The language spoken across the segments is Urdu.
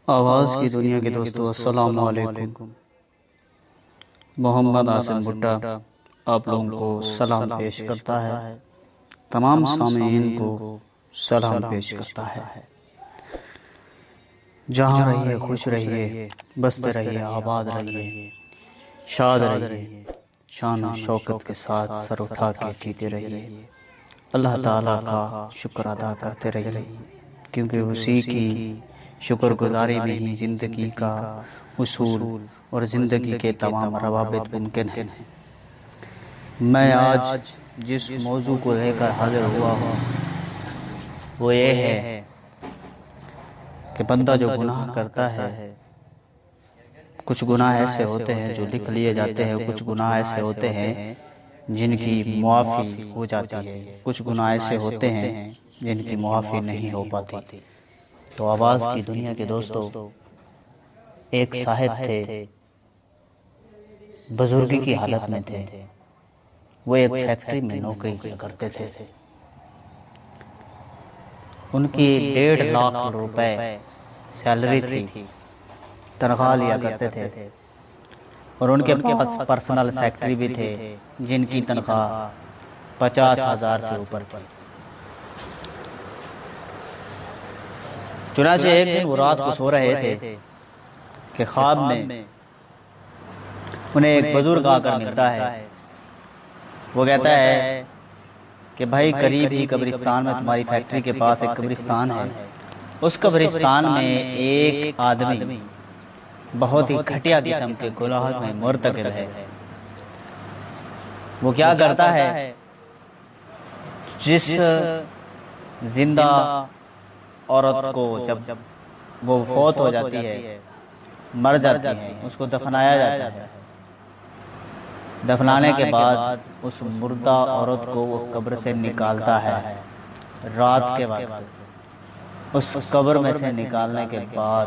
آواز کی دنیا کے دوستو السلام علیکم۔ محمد عاصم بھٹا آپ لوگوں کو سلام پیش کرتا ہے، تمام سامعین کو سلام پیش کرتا ہے۔ جہاں رہیے خوش رہیے، بستے رہیے آباد رہیے، شاد رہیے، شان و شوکت کے ساتھ سر اٹھا کے جیتے رہیے، اللہ تعالیٰ کا شکر ادا کرتے رہیے، کیونکہ اسی کی شکر گزاری میں ہی زندگی کا اصول اور زندگی کے تمام روابط ممکن ہیں۔ میں آج جس موضوع کو لے کر حاضر ہوا ہوں وہ یہ ہے کہ بندہ جو گناہ کرتا ہے، کچھ گناہ ایسے ہوتے ہیں جو لکھ لیے جاتے ہیں، کچھ گناہ ایسے ہوتے ہیں جن کی معافی ہو جاتی ہے، کچھ گناہ ایسے ہوتے ہیں جن کی معافی نہیں ہو پاتی۔ تو آواز کی دنیا کے دوستو، ایک صاحب تھے، بزرگی کی حالت میں تھے، وہ ایک فیکٹری میں نوکری کیا کرتے تھے۔ ان کی 1.5 لاکھ روپے سیلری تھی، تنخواہ لیا کرتے تھے، اور ان کے پاس پرسنل سیکرٹری بھی تھے جن کی تنخواہ 50,000 سے اوپر تھی۔ چنانچہ ایک دن وہ رات کو سو رہے تھے کہ خواب میں انہیں ایک بزرگ آ کر ملتا ہے۔ وہ کہتا ہے کہ بھائی قریب ہی قبرستان میں، تمہاری فیکٹری کے پاس ایک قبرستان ہے، اس قبرستان میں ایک آدمی بہت ہی گھٹیا قسم کے گناہ میں مرتکب ہے۔ وہ کیا کرتا ہے، جس زندہ عورت کو جب وہ فوت ہو جاتی ہے، مر جاتی ہے، اس کو دفنایا جاتا ہے، دفنانے کے بعد اس مردہ عورت کو وہ قبر سے نکالتا ہے رات کے وقت۔ اس قبر میں سے نکالنے کے بعد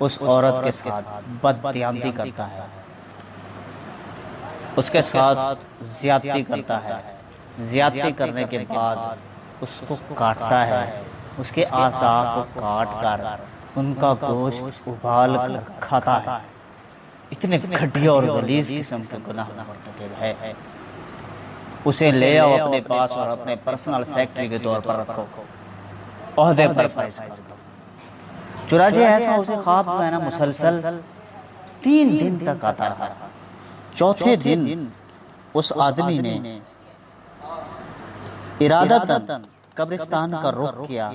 اس عورت کے ساتھ بددیانتی کرتا ہے، اس کے ساتھ زیادتی کرتا ہے، زیادتی کرنے کے بعد اس کو کاٹتا ہے، اس کے اعضاء کو کاٹ کر ان کا گوشت ابال کر کھاتا ہے۔ اتنے گھٹیا اور غلیظ قسم کے گناہ مرتکب ہے۔ اسے لے آؤ اپنے پاس اور اپنے پرسنل سیکرٹری کے طور پر رکھو، عہدے پر فائز کر دو۔ چنانچہ ایسا اسے خواب جو ہے نا مسلسل 3 دن تک آتا رہا۔ چوتھے دن اس آدمی نے ارادتاً قبرستان کا رخ کیا۔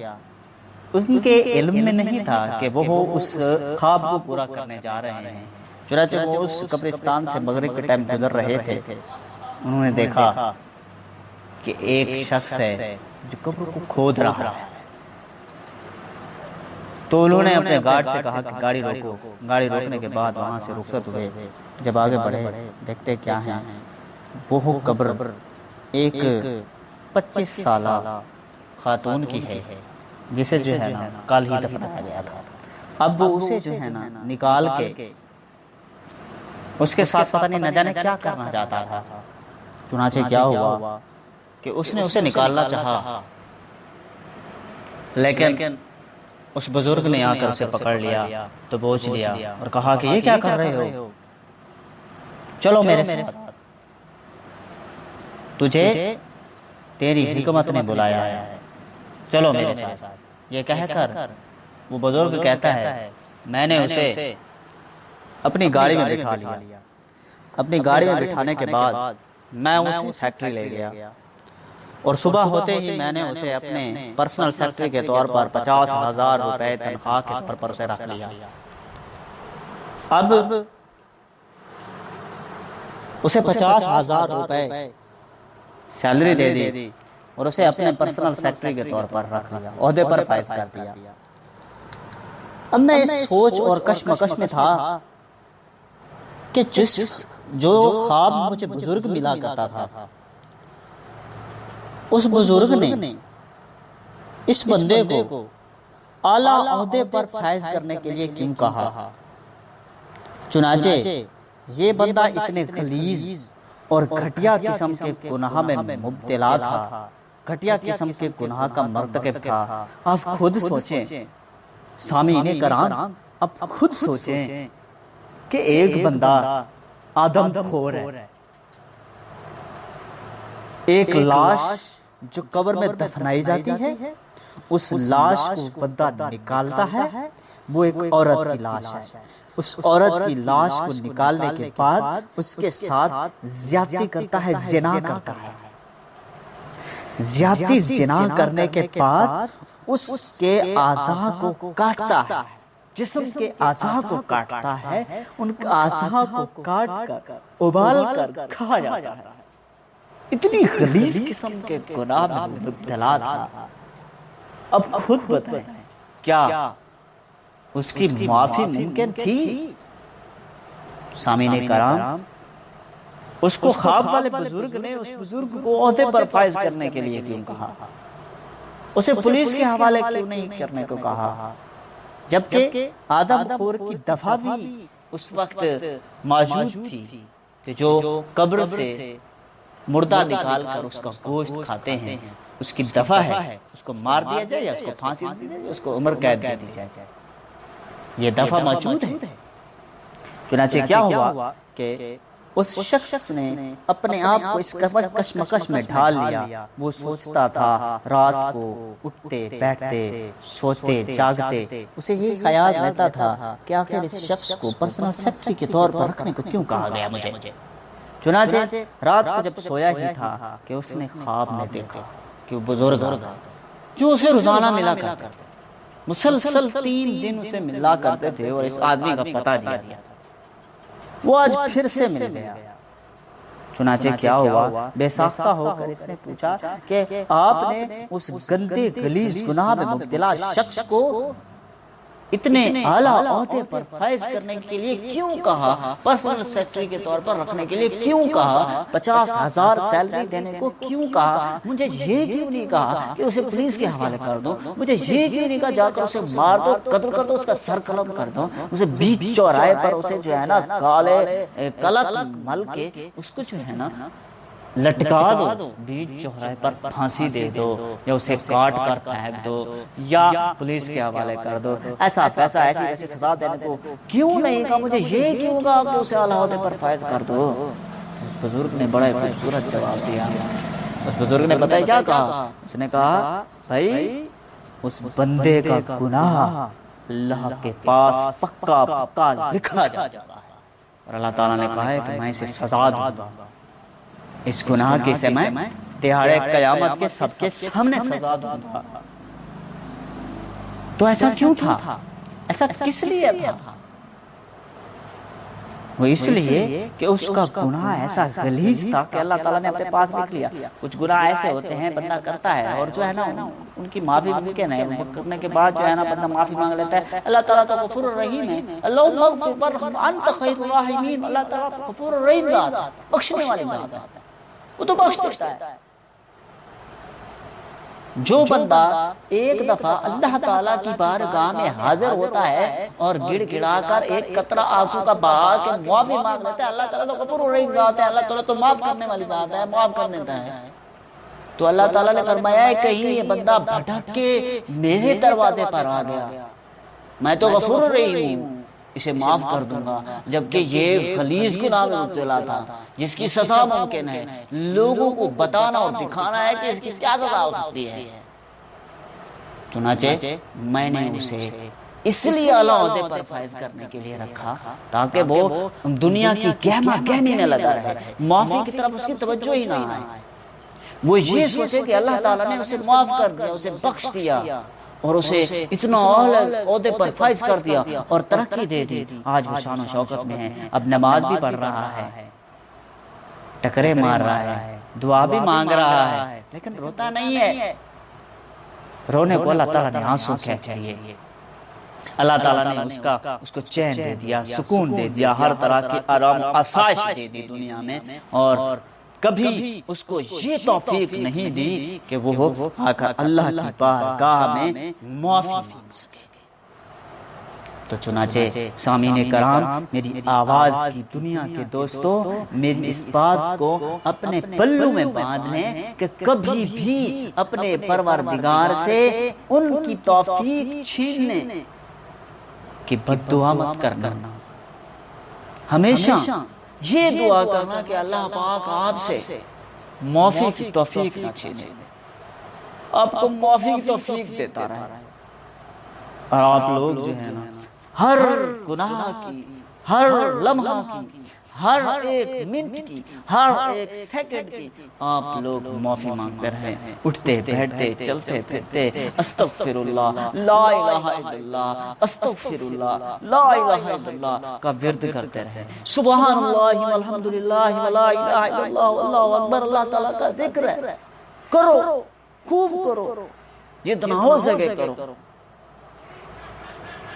ان کے علم میں نہیں تھا کہ وہ اس خواب کو پورا کرنے جا رہے ہیں۔ چنانچہ وہ اس قبرستان سے مغرب کے ٹائم گزر رہے تھے، انہوں نے دیکھا کہ ایک شخص ہے جو قبر کو کھود رہا ہے۔ تو انہوں نے اپنے گارڈ سے کہا کہ گاڑی روکو۔ گاڑی روکنے کے بعد وہاں سے رخصت ہوئے۔ جب آگے بڑھے دیکھتے کیا ہیں، وہ قبر ایک 25 سالہ خاتون کی ہے جسے جو ہے نا کل ہی دفنایا گیا تھا۔ اب وہ اسے جو ہے نا نکال کے اس کے ساتھ پتہ نہیں نہ جانے کیا کرنا چاہتا تھا۔ چنانچہ کیا ہوا کہ اس نے اسے نکالنا چاہا، لیکن اس بزرگ نے آ کر اسے پکڑ لیا، تو بوجھ لیا اور کہا کہ یہ کیا کر رہے ہو، چلو میرے ساتھ، تجھے تیری حکمت نے بلایا ہے، چلو میرے ساتھ۔ یہ کہہ کر وہ بزرگ کہتا ہے میں نے اسے اپنی گاڑی میں بٹھا لیا۔ اپنی گاڑی میں بٹھانے کے بعد میں اسے فیکٹری لے گیا، اور صبح ہوتے ہی میں نے اسے اپنے پرسنل سیکرٹری کے طور پر 50,000 روپے تنخواہ کے طور پر اسے رکھ لیا۔ اب اسے 50,000 روپے سیلری دے دی اور اسے اپنے پرسنل سیکرٹری کے طور پر رکھ لیا، عہدے پر فائز کر دیا۔ اب میں اس سوچ اور کشمکش میں تھا کہ جو خواب مجھے بزرگ ملا کرتا تھا، اس بزرگ نے اس بندے کو اعلیٰ عہدے پر فائز کرنے کے لیے کیوں کہا؟ چنانچہ یہ بندہ اتنے غلیظ اور گھٹیا قسم کے گناہ میں مبتلا تھا، گھٹیا قسم کے گناہ کا مرتکب تھا۔ آپ خود سوچیں سامعین کرام اب خود سوچیں کہ ایک بندہ آدم خور ہے، ایک لاش جو قبر میں دفنائی جاتی ہے، اس لاش کو بندہ نکالتا ہے، وہ ایک عورت کی لاش ہے، اس عورت کی لاش کو نکالنے کے بعد اس کے ساتھ زیادتی کرتا ہے، زنا کرتا ہے، زیادتی زنا کرنے کے بعد اس کے اعضاء کو کاٹتا ہے، جسم کے اعضاء کو کاٹتا ہے، ان کے اعضاء کو کاٹ کر ابال کر کھایا جاتا ہے۔ اتنی غلیظ قسم کے گناہ میں مبتلا تھا۔ اب خود بتائیں کیا اس کی معافی ممکن تھی؟ سامعین کرام، اس کو خواب والے بزرگ نے اس بزرگ کو عہدے پر فائز کرنے کے لیے کیوں کہا؟ اسے پولیس کے حوالے کیوں نہیں کرنے کو کہا؟ جبکہ آدم خور کی دفعہ بھی اس وقت موجود تھی کہ جو قبر سے مردہ نکال کر اس کا گوشت کھاتے ہیں، اس کی دفعہ ہے، اس کو مار دیا جائے یا اس کو پھانسی دی جائے یا اس کو عمر قید دے دی جائے، یہ دفعہ موجود ہے۔ چنانچہ کیا ہوا کہ اس شخص نے اپنے آپ کو اس کشمکش میں ڈھال لیا۔ وہ سوچتا تھا، رات کو اٹھتے بیٹھتے سوتے جاگتے اسے یہ خیال رہتا تھا کہ آخر اس شخص کو پرسنل سیکرٹری کے طور پر رکھنے کو کیوں کہا گیا مجھے۔ چنانچہ رات کو جب سویا ہی تھا کہ اس نے خواب میں دیکھا کہ وہ بزرگ جو اسے روزانہ ملا کرتے تھے، مسلسل 3 دن اسے ملا کرتے تھے اور اس آدمی کا پتہ دیا تھا، وہ آج پھر سے مل گیا۔ چنانچہ کیا ہوا، بے ساختہ ہو کر اس نے پوچھا کہ آپ نے اس گندے غلیظ گناہ میں مبتلا شخص کو اتنے اعلیٰ عہدے پر فائز کرنے کے لیے کیوں کہا، پرسنل سیکرٹری کے طور پر رکھنے کے لیے کیوں کہا، 50,000 سیلری دینے کو کیوں کہا، مجھے یہ کیوں نہیں کہا کہ اسے پولیس کے حوالے کر دو، مجھے یہ کیوں نہیں کہا جا کر اسے مار دو، قتل کر دو، اس کا سر قلم کر دو، اسے بیچ چوراہے پر اسے جو ہے نا کالے کلک مل کے اس کو جو ہے نا لٹکا دو، بیچ چوراہے پر پھانسی دے دو، یا اسے کاٹ کر پھینک دو، یا پولیس کے حوالے کر دو۔ ایسا پیسہ ایسی سزا دینے کو کیوں نہیں کہا، مجھے یہ کیوں کہا کہ اسے اعلیٰ عہدے پر فائز کر دو۔ اس بزرگ نے بڑا خوبصورت جواب دیا۔ اس بزرگ نے بتایا کیا کہا، اس نے کہا بھائی اس بندے کا گناہ اللہ کے پاس پکا پکا لکھا جاتا ہے، اور اللہ تعالیٰ نے کہا ہے کہ میں اسے سزا دوں گا، اس گناہ کی سے میں دہاڑے قیامت کے سب کے سامنے سزا دوں گا۔ تو ایسا کیوں تھا، ایسا کس لیے تھا؟ وہ اس لیے کہ اس کا گناہ ایسا غلیظ تھا کہ اللہ تعالیٰ نے اپنے پاس لکھ لیا۔ کچھ گناہ ایسے ہوتے ہیں بندہ کرتا ہے اور جو ہے نا ان کی معافی ممکن ہے، کرنے کے بعد جو ہے نا بندہ معافی مانگ لیتا ہے۔ اللہ تعالیٰ تو غفور الرحیم ہے، اللہم اغفر وارحم انت خیر الراحمین، اللہ تعالیٰ غفور الرحیم ذات ہے، بخشنے والی ذات ہے، وہ تو بخش دیتا ہے۔ جو بندہ ایک دفعہ اللہ تعالیٰ کی بارگاہ میں حاضر ہوتا ہے اور گڑ گڑا کر ایک قطرہ آنسو کا بہا کے معافی مانگ لیتا ہے، اللہ تعالیٰ تو غفور الرحیم ذات ہے، اللہ تعالیٰ تو معاف کرنے والی ذات ہے، معاف کر دیتا ہے۔ تو اللہ تعالیٰ نے فرمایا ہے کہیں یہ بندہ بھٹک کے میرے دروازے پر آ گیا، میں تو غفور الرحیم ہوں، اسے معاف کر دوں گا، جبکہ یہ غلیظ گناہ میں مبتلا تھا جس کی سزا ممکن ہے لوگوں کو بتانا اور دکھانا ہے کہ اس کی کیا سزا ہو سکتی ہے۔ چنانچہ میں نے اسے اس لیے اعلیٰ عہدے پر فائز کرنے کے لیے رکھا تاکہ وہ دنیا کی گہما گہمی میں لگا رہے، معافی کی طرف اس کی توجہ ہی نہ آئے، وہ یہ سوچے کہ اللہ تعالیٰ نے اسے معاف کر دیا، اسے بخش دیا اور اسے اتنا اعلیٰ عہدے پر فائز کر دیا اور ترقی دے دی۔ آج وہ شان و شوکت میں ہے، اب نماز بھی پڑھ رہا ہے، ٹکرے مار رہا ہے، دعا بھی مانگ رہا ہے، لیکن روتا نہیں ہے۔ رونے کو اللہ تعالیٰ نے آنسو کھینچ لیے، اللہ تعالیٰ نے اس کو چین دے دیا، سکون دے دیا، ہر طرح کی آرام آسائش دے دی دنیا میں، اور کبھی اس کو یہ توفیق نہیں دی کہ وہ آ کر اللہ کی بارگاہ میں معافی مانگ سکے۔ تو چنانچہ سامعین کرام، میری آواز کی دنیا کے دوستو، میری اس بات کو اپنے پلوں میں باندھ لیں کہ کبھی بھی اپنے پروردگار سے ان کی توفیق چھیننے کہ بد دعا مت کرنا، ہمیشہ یہ دعا کرنا کہ اللہ پاک آپ سے معافی کی توفیق نصیب دے، آپ کو معافی کی توفیق دیتا رہے۔ اور آپ لوگ جو ہے نا ہر گناہ کی، ہر لمحہ کی، ہر ایک منٹ کی، ہر ایک سیکنڈ کی آپ لوگ معافی مانگتے رہیں، اٹھتے بیٹھتے چلتے پھرتے استغفر اللہ لا الہ الا اللہ، استغفر اللہ لا الہ الا اللہ کا ورد کرتے رہیں، سبحان اللہ والحمدللہ ولا الہ الا اللہ واللہ اکبر، اللہ تعالیٰ کا ذکر ہے، کرو، خوب کرو، جتنا ہو سکے کرو،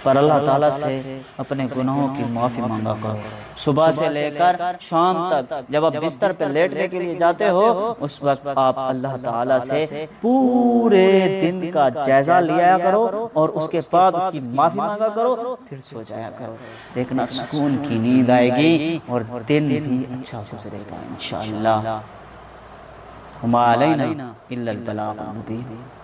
پر اللہ تعالیٰ سے اپنے گناہوں کی معافی مانگا کرو۔ صبح سے لے کر شام تک جب آپ بستر پہ لیٹنے کے لیے جاتے ہو، اس وقت آپ اللہ تعالیٰ سے پورے دن کا جائزہ لیا کرو اور اس کے بعد اس کی معافی مانگا کرو، پھر سو جایا کرو، دیکھنا سکون کی نیند آئے گی اور دن بھی اچھا گزرے گا انشاءاللہ۔ وما علینا الا البلاغ المبین۔